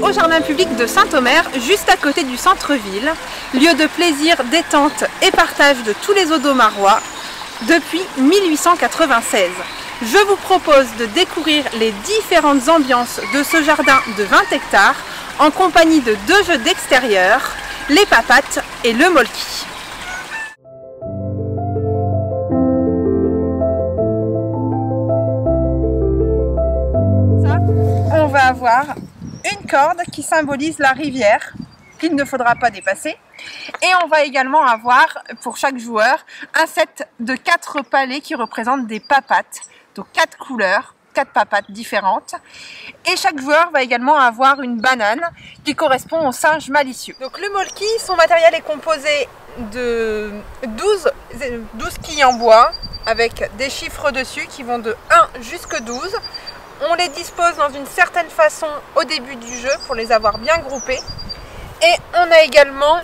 Au jardin public de Saint-Omer, juste à côté du centre-ville, lieu de plaisir, détente et partage de tous les Audomarois depuis 1896. Je vous propose de découvrir les différentes ambiances de ce jardin de 20 hectares en compagnie de deux jeux d'extérieur, les papates et le molki. On va avoir une corde qui symbolise la rivière qu'il ne faudra pas dépasser, et on va également avoir pour chaque joueur un set de 4 palets qui représentent des papates, donc 4 couleurs, 4 papates différentes, et chaque joueur va également avoir une banane qui correspond au singe malicieux. Donc le molki, son matériel est composé de 12 quilles en bois avec des chiffres dessus qui vont de 1 jusqu'à 12. On les dispose dans une certaine façon au début du jeu pour les avoir bien groupés. Et on a également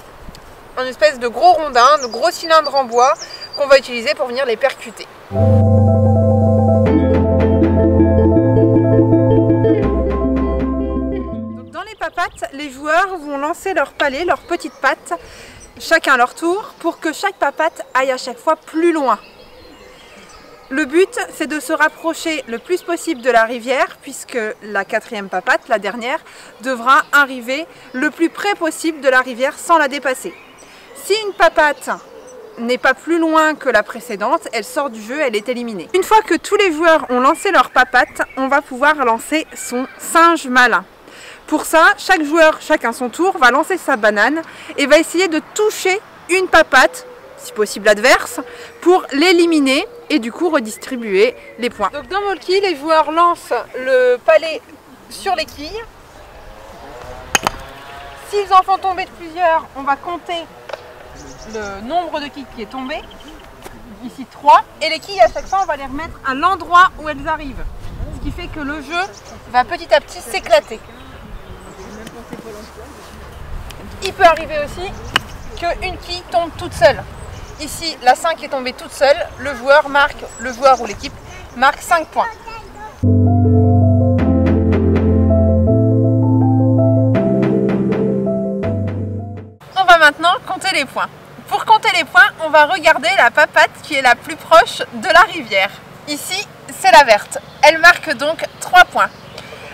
une espèce de gros rondin, de gros cylindre en bois qu'on va utiliser pour venir les percuter. Donc dans les papates, les joueurs vont lancer leurs palets, leurs petites pattes, chacun à leur tour, pour que chaque papate aille à chaque fois plus loin. Le but, c'est de se rapprocher le plus possible de la rivière, puisque la 4e papate, la dernière, devra arriver le plus près possible de la rivière sans la dépasser. Si une papate n'est pas plus loin que la précédente, elle sort du jeu, elle est éliminée. Une fois que tous les joueurs ont lancé leur papate, on va pouvoir lancer son singe malin. Pour ça, chaque joueur, chacun son tour, va lancer sa banane et va essayer de toucher une papate, si possible adverse, pour l'éliminer et du coup redistribuer les points. Donc dans Molki, les joueurs lancent le palet sur les quilles. S'ils en font tomber de plusieurs, on va compter le nombre de quilles qui est tombé. Ici 3. Et les quilles, à chaque fois, on va les remettre à l'endroit où elles arrivent. Ce qui fait que le jeu va petit à petit s'éclater. Il peut arriver aussi qu'une quille tombe toute seule. Ici, la 5 est tombée toute seule, le joueur ou l'équipe marque 5 points. On va maintenant compter les points. Pour compter les points, on va regarder la papate qui est la plus proche de la rivière. Ici, c'est la verte. Elle marque donc 3 points.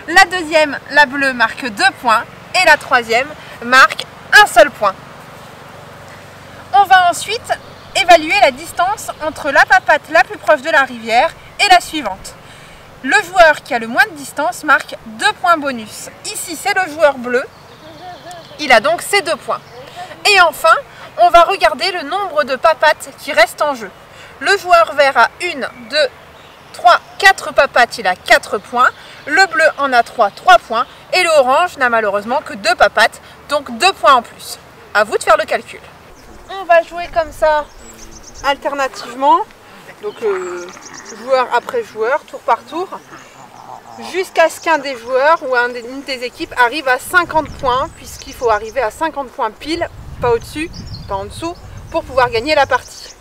La deuxième, la bleue, marque 2 points. Et la troisième marque un seul point. On va ensuite évaluer la distance entre la papate la plus proche de la rivière et la suivante. Le joueur qui a le moins de distance marque 2 points bonus. Ici, c'est le joueur bleu. Il a donc ses 2 points. Et enfin, on va regarder le nombre de papates qui restent en jeu. Le joueur vert a 1, 2, 3, 4 papates, il a 4 points. Le bleu en a 3 points. Et l'orange n'a malheureusement que 2 papates, donc 2 points en plus. À vous de faire le calcul. On va jouer comme ça alternativement, donc joueur après joueur, tour par tour, jusqu'à ce qu'un des joueurs ou une des équipes arrive à 50 points, puisqu'il faut arriver à 50 points pile, pas au-dessus, pas en dessous, pour pouvoir gagner la partie.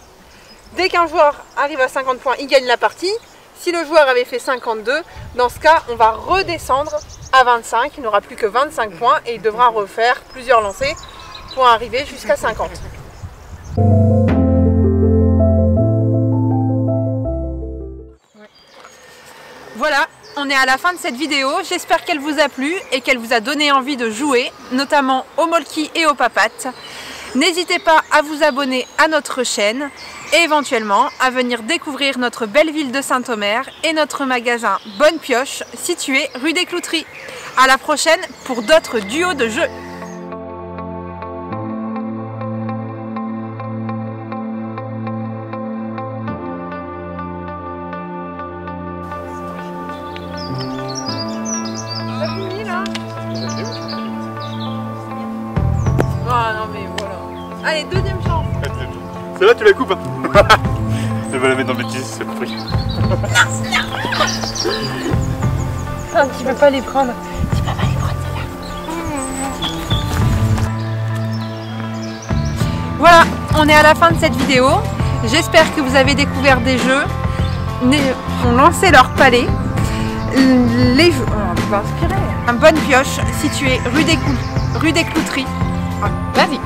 Dès qu'un joueur arrive à 50 points, il gagne la partie. Si le joueur avait fait 52, dans ce cas, on va redescendre à 25, il n'aura plus que 25 points et il devra refaire plusieurs lancers pour arriver jusqu'à 50. Voilà, on est à la fin de cette vidéo. J'espère qu'elle vous a plu et qu'elle vous a donné envie de jouer, notamment au molki et aux papates. N'hésitez pas à vous abonner à notre chaîne et éventuellement à venir découvrir notre belle ville de Saint-Omer et notre magasin Bonne Pioche situé rue des Clouteries. À la prochaine pour d'autres duos de jeux. Ah non mais voilà. Allez, deuxième chance. Celle-là tu la coupes hein. Elle va la mettre dans le bêtise, c'est pas pris. Enfin, tu peux pas les prendre. Tu peux pas les prendre, celle-là. Voilà, on est à la fin de cette vidéo. J'espère que vous avez découvert des jeux. On lançait leur palais. Les jeux. On peut inspirer. Un bonne pioche situé rue des Clouteries. Vas-y.